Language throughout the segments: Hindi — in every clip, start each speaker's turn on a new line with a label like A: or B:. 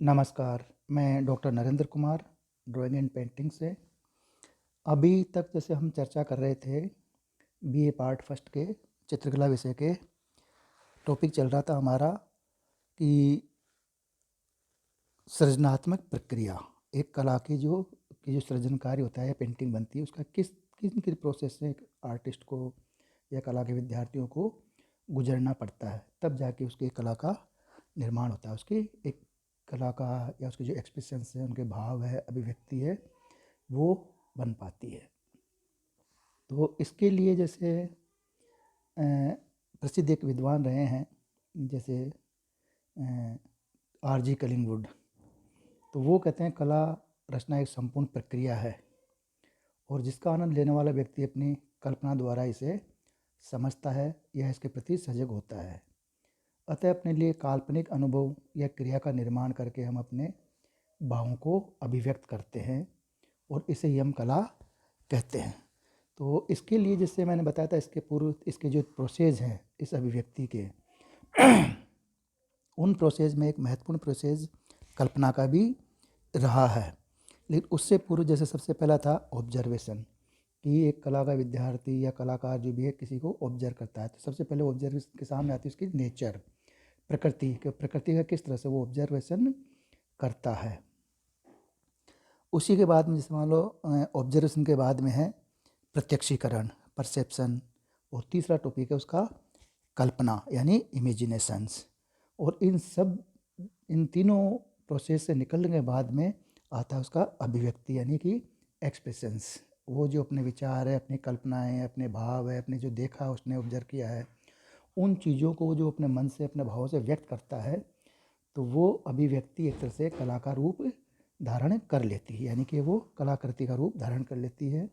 A: नमस्कार, मैं doctor Narendra Kumar, drawing and painting से। अभी तक जैसे हम चर्चा कर रहे थे बीए पार्ट फर्स्ट के चित्रकला विषय के टॉपिक चल रहा था हमारा कि सृजनात्मक प्रक्रिया, एक कला की जो सृजन कार्य होता है, पेंटिंग बनती है, उसका किस किन किन प्रोसेस से एक आर्टिस्ट को या कला के विद्यार्थियों को गुजरना पड़ता है, तब जाके उसकी कला का निर्माण होता है। उसकी एक कला का या उसके जो एक्सप्रेशंस है, उनके भाव है, अभिव्यक्ति है, वो बन पाती है। तो इसके लिए जैसे प्रसिद्ध एक विद्वान रहे हैं, जैसे आर जी कलिंगवुड। तो वो कहते हैं कला रचना एक संपूर्ण प्रक्रिया है और जिसका आनंद लेने वाला व्यक्ति अपनी कल्पना द्वारा इसे समझता है या इसके प्रति सजग होता है। अतः अपने लिए काल्पनिक अनुभव या क्रिया का निर्माण करके हम अपने भावों को अभिव्यक्त करते हैं और इसे ही हम कला कहते हैं। तो इसके लिए जैसे मैंने बताया था, इसके पूर्व इसके जो प्रोसेस हैं इस अभिव्यक्ति के उन प्रोसेस में एक महत्वपूर्ण प्रोसेस कल्पना का भी रहा है। लेकिन उससे पूर्व जैसे सबसे पहला था ऑब्जर्वेशन, कि एक कला का विद्यार्थी या कलाकार जो भी है किसी को ऑब्जर्व करता है। तो सबसे पहले ऑब्जर्वेशन के सामने आती है उसकी नेचर, प्रकृति का किस तरह से वो ऑब्जर्वेशन करता है। उसी के बाद में जैसे मान लो ऑब्जर्वेशन के बाद में है प्रत्यक्षीकरण, परसेप्शन, और तीसरा टॉपिक है उसका कल्पना यानी इमेजिनेशंस। और इन तीनों प्रोसेस से निकलने के बाद में आता है उसका अभिव्यक्ति यानी कि एक्सप्रेशंस। वो जो अपने विचार है, अपनी कल्पनाएं, अपने भाव है, अपने जो देखा उसने ऑब्जर्व किया है, उन चीज़ों को जो अपने मन से, अपने भावों से व्यक्त करता है, तो वो अभिव्यक्ति एक तरह से कला का रूप धारण कर लेती है। यानी कि वो कलाकृति का रूप धारण कर लेती है,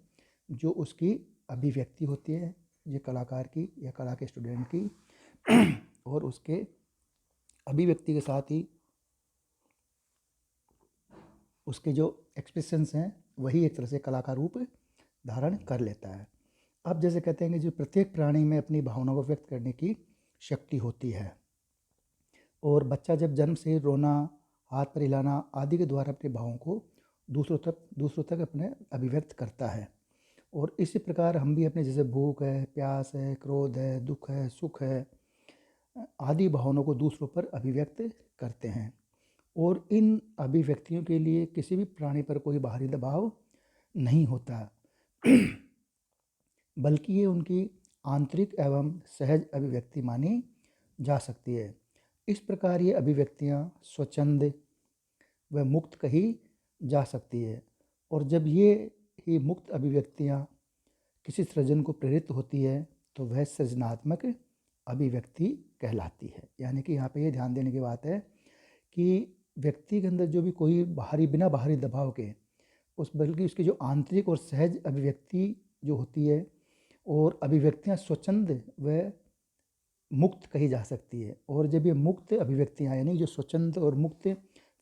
A: जो उसकी अभिव्यक्ति होती है, ये कलाकार की या कला के स्टूडेंट की और उसके अभिव्यक्ति के साथ ही उसके जो एक्सप्रेशंस हैं वही एक तरह से कला का रूप धारण कर लेता है। अब जैसे कहते हैं कि जो प्रत्येक प्राणी में अपनी भावनाओं को व्यक्त करने की शक्ति होती है और बच्चा जब जन्म से रोना, हाथ पर हिलाना आदि के द्वारा अपने भावों को दूसरों तक अपने अभिव्यक्त करता है। और इसी प्रकार हम भी अपने जैसे भूख है, प्यास है, क्रोध है, दुख है, सुख है आदि भावनाओं को दूसरों पर अभिव्यक्त करते हैं। और इन अभिव्यक्तियों के लिए किसी भी प्राणी पर कोई बाहरी दबाव नहीं होता, बल्कि ये उनकी आंतरिक एवं सहज अभिव्यक्ति मानी जा सकती है। इस प्रकार ये अभिव्यक्तियाँ स्वच्छंद व मुक्त कही जा सकती है। और जब ये ही मुक्त अभिव्यक्तियाँ किसी सृजन को प्रेरित होती है तो वह सृजनात्मक अभिव्यक्ति कहलाती है। यानी कि यहाँ पे ये ध्यान देने की बात है कि व्यक्ति के अंदर जो भी कोई बिना बाहरी दबाव के बल्कि उसकी जो आंतरिक और सहज अभिव्यक्ति जो होती है, और अभिव्यक्तियाँ स्वच्छंद व मुक्त कही जा सकती है। और जब ये मुक्त अभिव्यक्तियाँ यानी जो स्वच्छंद और मुक्त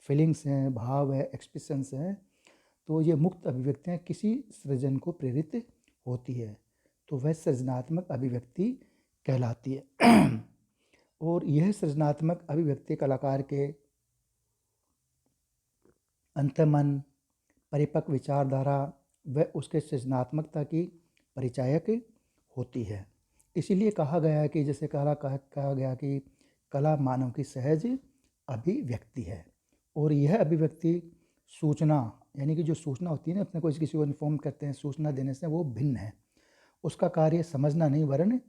A: फीलिंग्स हैं, भाव है, एक्सप्रेशंस हैं, तो ये मुक्त अभिव्यक्तियाँ किसी सृजन को प्रेरित होती है तो वह सृजनात्मक अभिव्यक्ति कहलाती है। और यह सृजनात्मक अभिव्यक्ति कलाकार के अंतर्मन, परिपक्व विचारधारा व उसके सृजनात्मकता की परिचायक होती है। इसीलिए कहा गया है कि जैसे कहा गया कि कला मानव की सहज अभिव्यक्ति है। और यह अभिव्यक्ति सूचना यानी कि जो सूचना होती है ना, अपने को किसी को इन्फॉर्म करते हैं, सूचना देने से वो भिन्न है। उसका कार्य समझना नहीं वरन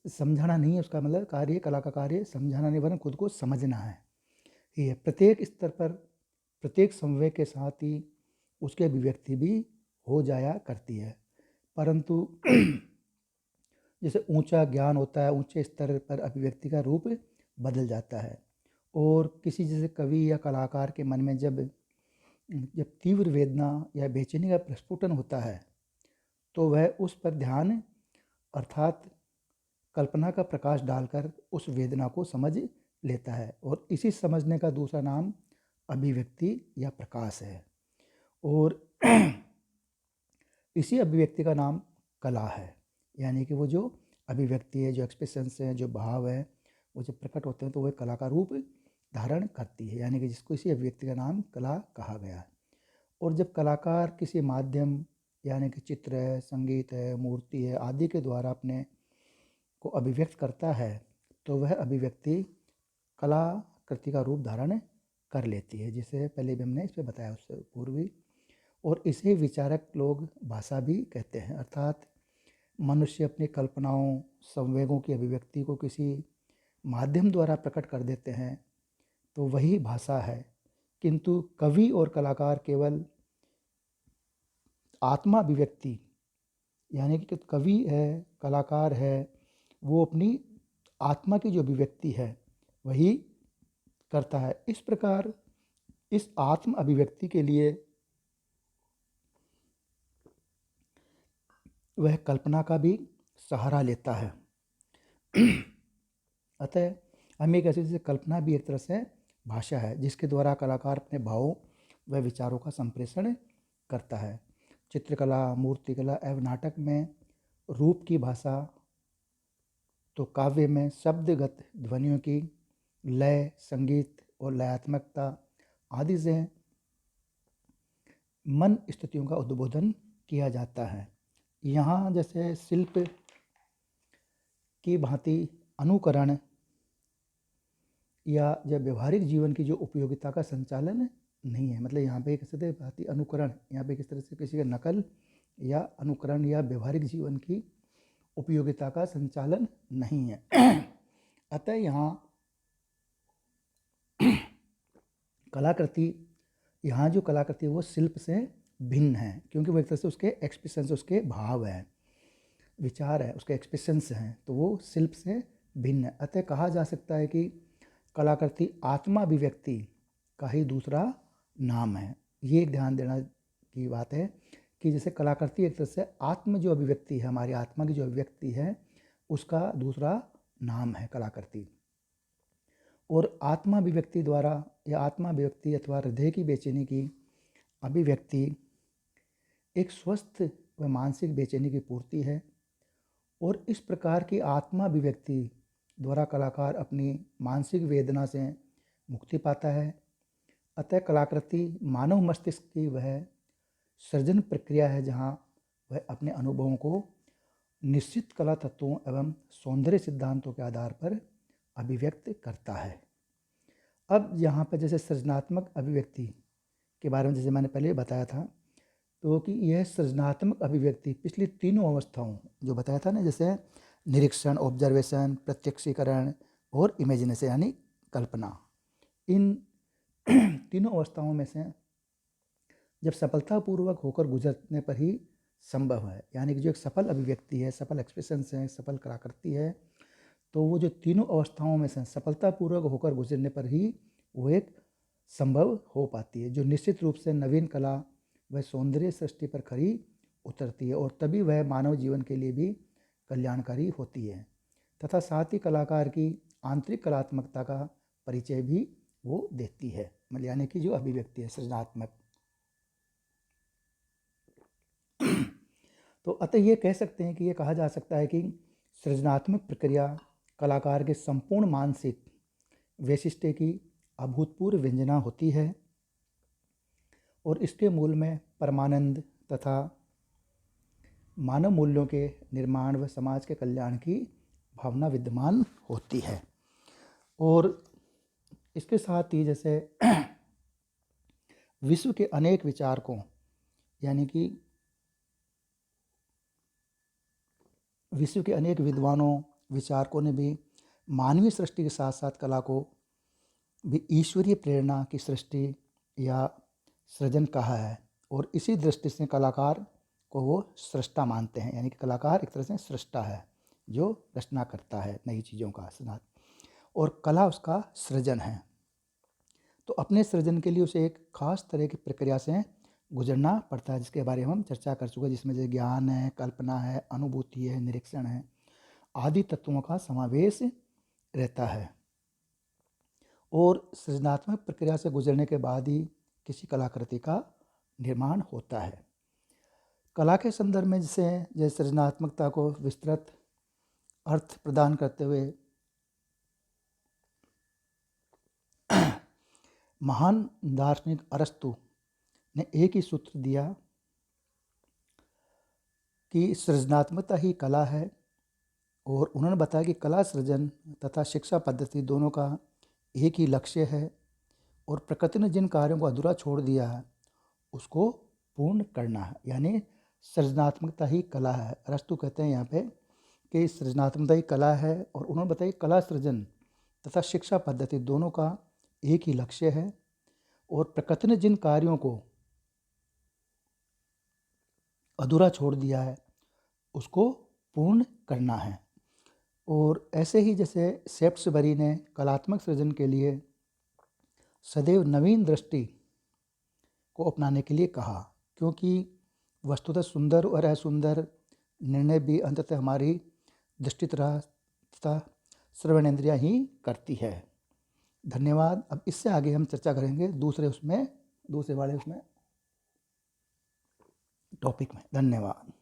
A: समझाना नहीं है। उसका मतलब कार्य, कला का कार्य समझाना नहीं वरन खुद को समझना है। ये प्रत्येक स्तर पर प्रत्येक समन्वय के साथ ही उसकी अभिव्यक्ति भी हो जाया करती है। परंतु जैसे ऊंचा ज्ञान होता है, ऊंचे स्तर पर अभिव्यक्ति का रूप बदल जाता है। और किसी जैसे कवि या कलाकार के मन में जब तीव्र वेदना या बेचैनी का प्रस्फुटन होता है तो वह उस पर ध्यान अर्थात कल्पना का प्रकाश डालकर उस वेदना को समझ लेता है। और इसी समझने का दूसरा नाम अभिव्यक्ति या प्रकाश है। और इसी अभिव्यक्ति का नाम कला है। यानी कि वो जो अभिव्यक्ति है, जो एक्सप्रेशंस हैं, जो भाव है, वो जब प्रकट होते हैं तो वह कला का रूप धारण करती है, यानी कि जिसको इसी अभिव्यक्ति का नाम कला कहा गया है। और जब कलाकार किसी माध्यम यानी कि चित्र है, संगीत है, मूर्ति है आदि के द्वारा अपने को अभिव्यक्त करता है तो वह अभिव्यक्ति कलाकृति का रूप धारण कर लेती है, जिसे पहले भी हमने इस पर बताया उससे पूर्व भी। और इसे विचारक लोग भाषा भी कहते हैं, अर्थात मनुष्य अपनी कल्पनाओं, संवेगों की अभिव्यक्ति को किसी माध्यम द्वारा प्रकट कर देते हैं तो वही भाषा है। किंतु कवि और कलाकार केवल आत्मा अभिव्यक्ति यानी कि कवि है, कलाकार है, वो अपनी आत्मा की जो अभिव्यक्ति है वही करता है। इस प्रकार इस आत्म अभिव्यक्ति के लिए वह कल्पना का भी सहारा लेता है। अतः हम एक ऐसी कल्पना भी एक तरह से भाषा है जिसके द्वारा कलाकार अपने भावों व विचारों का संप्रेषण करता है। चित्रकला, मूर्तिकला एवं नाटक में रूप की भाषा, तो काव्य में शब्दगत ध्वनियों की लय, संगीत और लयात्मकता आदि से मन स्थितियों का उद्बोधन किया जाता है। यहाँ जैसे शिल्प की भांति अनुकरण या जब व्यवहारिक जीवन की जो उपयोगिता का संचालन नहीं है, मतलब यहाँ पे किसी तरह भांति अनुकरण, यहाँ पे किस तरह से किसी का नकल या अनुकरण या व्यवहारिक जीवन की उपयोगिता का संचालन नहीं है। अतः यहाँ कलाकृति, यहाँ जो कलाकृति है वो शिल्प से भिन्न है, क्योंकि वो एक तरह से उसके एक्सप्रेशन, उसके भाव है, विचार है, उसके एक्सप्रेशंस हैं, तो वो शिल्प से भिन्न है। अतः कहा जा सकता है कि कलाकृति आत्मा अभिव्यक्ति का ही दूसरा नाम है। ये एक ध्यान देना की बात है कि जैसे कलाकृति एक तरह से आत्म जो अभिव्यक्ति है, हमारी आत्मा की जो अभिव्यक्ति है, उसका दूसरा नाम है कलाकृति। और आत्मा अभिव्यक्ति द्वारा या आत्मा अभिव्यक्ति अथवा हृदय की बेचैनी की अभिव्यक्ति एक स्वस्थ व मानसिक बेचैनी की पूर्ति है। और इस प्रकार की आत्मा अभिव्यक्ति द्वारा कलाकार अपनी मानसिक वेदना से मुक्ति पाता है। अतः कलाकृति मानव मस्तिष्क की वह सृजन प्रक्रिया है जहाँ वह अपने अनुभवों को निश्चित कला तत्वों एवं सौंदर्य सिद्धांतों के आधार पर अभिव्यक्त करता है। अब यहाँ पर जैसे सृजनात्मक अभिव्यक्ति के बारे में जैसे मैंने पहले बताया था, तो कि यह सृजनात्मक अभिव्यक्ति पिछली तीनों अवस्थाओं जो बताया था ना, जैसे निरीक्षण, ऑब्जर्वेशन, प्रत्यक्षीकरण और इमेजिनेशन यानी कल्पना, इन तीनों अवस्थाओं में से जब सफलतापूर्वक होकर गुजरने पर ही संभव है, यानी कि जो एक सफल अभिव्यक्ति है, सफल एक्सप्रेशन है, सफल कलाकृति है, तो वो जो तीनों अवस्थाओं में से सफलतापूर्वक होकर गुजरने पर ही वो एक संभव हो पाती है, जो निश्चित रूप से नवीन कला व सौंदर्य सृष्टि पर खरी उतरती है, और तभी वह मानव जीवन के लिए भी कल्याणकारी होती है तथा साथ ही कलाकार की आंतरिक कलात्मकता का परिचय भी वो देती है, मतलब यानी कि जो अभिव्यक्ति है सृजनात्मक। तो अतः ये कह सकते हैं कि ये कहा जा सकता है कि सृजनात्मक प्रक्रिया कलाकार के संपूर्ण मानसिक वैशिष्ट्य की अभूतपूर्व व्यंजना होती है और इसके मूल में परमानंद तथा मानव मूल्यों के निर्माण व समाज के कल्याण की भावना विद्यमान होती है। और इसके साथ ही जैसे विश्व के अनेक विचारकों यानी कि विश्व के अनेक विद्वानों, विचारकों ने भी मानवीय सृष्टि के साथ साथ कला को भी ईश्वरीय प्रेरणा की सृष्टि या सृजन कहा है, और इसी दृष्टि से कलाकार को वो सृष्टा मानते हैं, यानी कि कलाकार एक तरह से सृष्टा है जो रचना करता है नई चीज़ों का सृजन, और कला उसका सृजन है। तो अपने सृजन के लिए उसे एक खास तरह की प्रक्रिया से गुजरना पड़ता है, जिसके बारे में हम चर्चा कर चुके हैं, जिसमें जैसे ज्ञान है, कल्पना है, अनुभूति है, निरीक्षण है आदि तत्वों का समावेश रहता है। और सृजनात्मक प्रक्रिया से गुजरने के बाद ही किसी कलाकृति का निर्माण होता है। कला के संदर्भ में जैसे सृजनात्मकता को विस्तृत अर्थ प्रदान करते हुए महान दार्शनिक अरस्तु ने एक ही सूत्र दिया कि सृजनात्मकता ही कला है, और उन्होंने बताया कि कला सृजन तथा शिक्षा पद्धति दोनों का एक ही लक्ष्य है, और प्रकृति ने जिन कार्यों को अधूरा छोड़ दिया है उसको पूर्ण करना है, यानी सृजनात्मकता ही कला है। अरस्तु कहते हैं यहाँ पे कि सृजनात्मकता ही कला है, और उन्होंने बताया कला सृजन तथा शिक्षा पद्धति दोनों का एक ही लक्ष्य है, और प्रकृति ने जिन कार्यों को अधूरा छोड़ दिया है उसको पूर्ण करना है। और ऐसे ही जैसे सेप्ट्सबरी ने कलात्मक सृजन के लिए सदैव नवीन दृष्टि को अपनाने के लिए कहा, क्योंकि वस्तुतः सुंदर और असुंदर निर्णय भी अंततः हमारी दृष्टि तथा श्रवणेंद्रियाँ ही करती है। धन्यवाद। अब इससे आगे हम चर्चा करेंगे दूसरे वाले टॉपिक में। धन्यवाद।